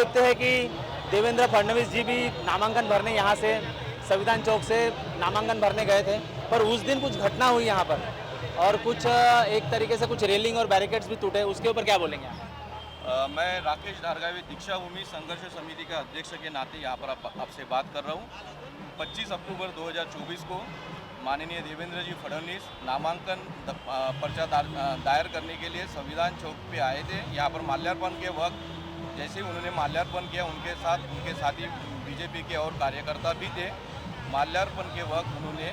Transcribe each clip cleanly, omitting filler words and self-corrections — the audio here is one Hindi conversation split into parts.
सकते हैं कि देवेंद्र फडणवीस जी भी नामांकन भरने यहाँ से संविधान चौक से नामांकन भरने गए थे, पर उस दिन कुछ घटना हुई यहाँ पर और कुछ एक तरीके से कुछ रेलिंग और बैरिकेड्स भी टूटे, उसके ऊपर क्या बोलेंगे आप? मैं राकेश धारगावी दीक्षा भूमि संघर्ष समिति का अध्यक्ष के नाते यहाँ पर आपसे बात कर रहा हूँ। 25 अक्टूबर 2024 को माननीय देवेंद्र जी फडणवीस नामांकन पर्चा दायर करने के लिए संविधान चौक पे आए थे। यहाँ पर माल्यार्पण के वक्त जैसे उन्होंने माल्यार्पण किया, उनके साथी बीजेपी के और कार्यकर्ता भी थे। माल्यार्पण के वक्त उन्होंने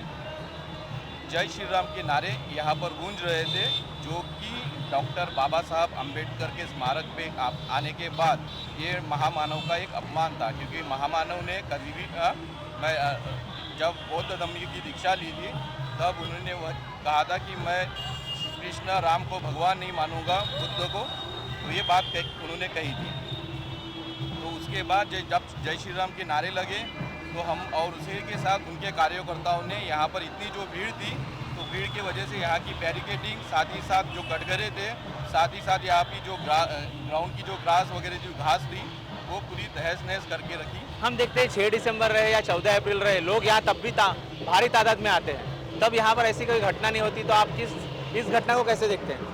जय श्री राम के नारे यहाँ पर गूंज रहे थे, जो कि डॉक्टर बाबा साहब अम्बेडकर के स्मारक पे आने के बाद ये महामानव का एक अपमान था, क्योंकि महामानव ने कभी भी मैं जब बौद्ध धर्म की दीक्षा ली थी तब उन्होंने कहा था कि मैं कृष्ण राम को भगवान नहीं मानूंगा, बुद्ध को, तो ये बात उन्होंने कही थी। तो उसके बाद जब जय श्री राम के नारे लगे तो हम और उसी के साथ उनके कार्यकर्ताओं ने यहाँ पर इतनी जो भीड़ थी, तो भीड़ की वजह से यहाँ की बैरिकेडिंग, साथ ही साथ जो कटघरे थे, साथ ही साथ यहाँ की जो ग्राउंड की जो ग्रास वगैरह जो घास थी वो पूरी तहस नहस करके रखी। हम देखते हैं 6 दिसंबर रहे या 14 अप्रैल रहे, लोग यहाँ तब भी भारी तादाद में आते हैं, तब यहाँ पर ऐसी कोई घटना नहीं होती, तो आप इस घटना को कैसे देखते हैं?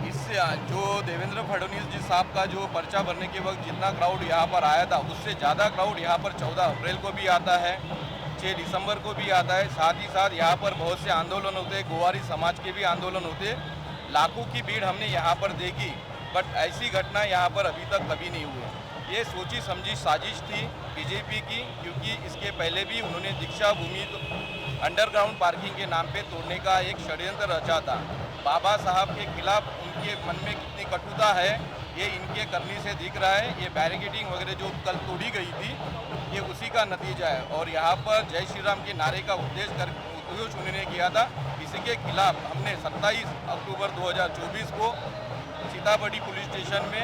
इससे जो देवेंद्र फडणवीस जी साहब का जो पर्चा भरने के वक्त जितना क्राउड यहाँ पर आया था, उससे ज़्यादा क्राउड यहाँ पर 14 अप्रैल को भी आता है, 6 दिसंबर को भी आता है। साथ ही साथ यहाँ पर बहुत से आंदोलन होते हैं, गोवारी समाज के भी आंदोलन होते, लाखों की भीड़ हमने यहाँ पर देखी, बट ऐसी घटना यहाँ पर अभी तक कभी नहीं हुई। ये सोची समझी साजिश थी बीजेपी की, क्योंकि इसके पहले भी उन्होंने दीक्षा भूमि अंडरग्राउंड पार्किंग के नाम पे तोड़ने का एक षड्यंत्र रचा था। बाबा साहब के खिलाफ उनके मन में कितनी कटुता है ये इनके करने से दिख रहा है। ये बैरिकेडिंग वगैरह जो कल तोड़ी गई थी, ये उसी का नतीजा है। और यहाँ पर जय श्री राम के नारे का उद्देश्य उन्होंने किया था। इसी के खिलाफ हमने 27 अक्टूबर 2024 को सीतामढ़ी पुलिस स्टेशन में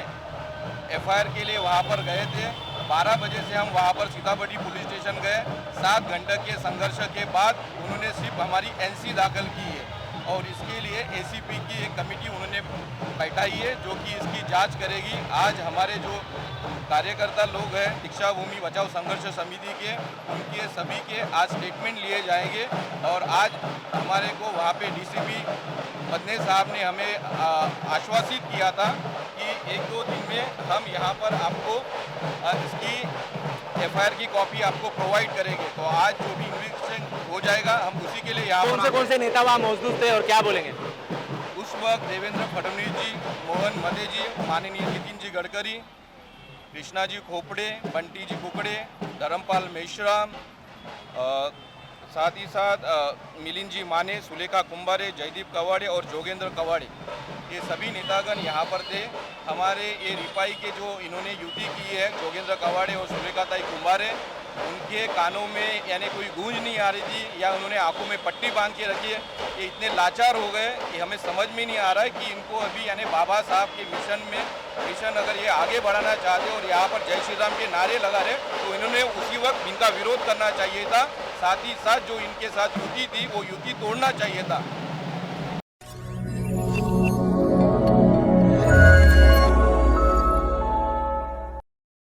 FIR के लिए वहाँ पर गए थे। 12 बजे से हम वहाँ पर सीतामढ़ी पुलिस स्टेशन गए। 7 घंटे के संघर्ष के बाद उन्होंने सिर्फ हमारी NC दाखिल की है और इसके लिए ACP की एक कमेटी उन्होंने बैठाई है, जो कि इसकी जांच करेगी। आज हमारे जो कार्यकर्ता लोग हैं दीक्षा भूमि बचाओ संघर्ष समिति के, उनके सभी के आज स्टेटमेंट लिए जाएंगे। और आज हमारे को वहाँ पे DCP बदने साहब ने हमें आश्वासित किया था कि 1-2 दिन में हम यहाँ पर आपको इसकी FIR की कॉपी आपको प्रोवाइड करेंगे। तो आज जो भी इन्वेस्टिगेशन हो जाएगा हम उसी के लिए यहाँ कौन से नेता वहाँ मौजूद थे और क्या बोलेंगे? उस वक्त देवेंद्र फडणवीस जी, मोहन मदे जी, माननीय नितिन जी गडकरी, कृष्णा जी खोपड़े, बंटी जी कुकड़े, धर्मपाल मेश्राम, साथ ही साथ मिलिंद जी माने, सुलेखा कुंभारे, जयदीप कवाड़े और जोगेंद्र कवाड़े, ये सभी नेतागण यहाँ पर थे। हमारे ये रिपाई के जो इन्होंने युति की है, जोगेंद्र कवाड़े और सुलेखा ताई कुंभारे, उनके कानों में यानी कोई गूंज नहीं आ रही थी या उन्होंने आंखों में पट्टी बांध के रखी है। ये इतने लाचार हो गए कि हमें समझ में नहीं आ रहा है कि इनको अभी यानी बाबा साहब के मिशन अगर ये आगे बढ़ाना चाहते और यहाँ पर जय श्री राम के नारे लगा रहे, तो इन्होंने उसी वक्त इनका विरोध करना चाहिए था। साथ ही साथ जो इनके साथ युति थी वो युति तोड़ना चाहिए था।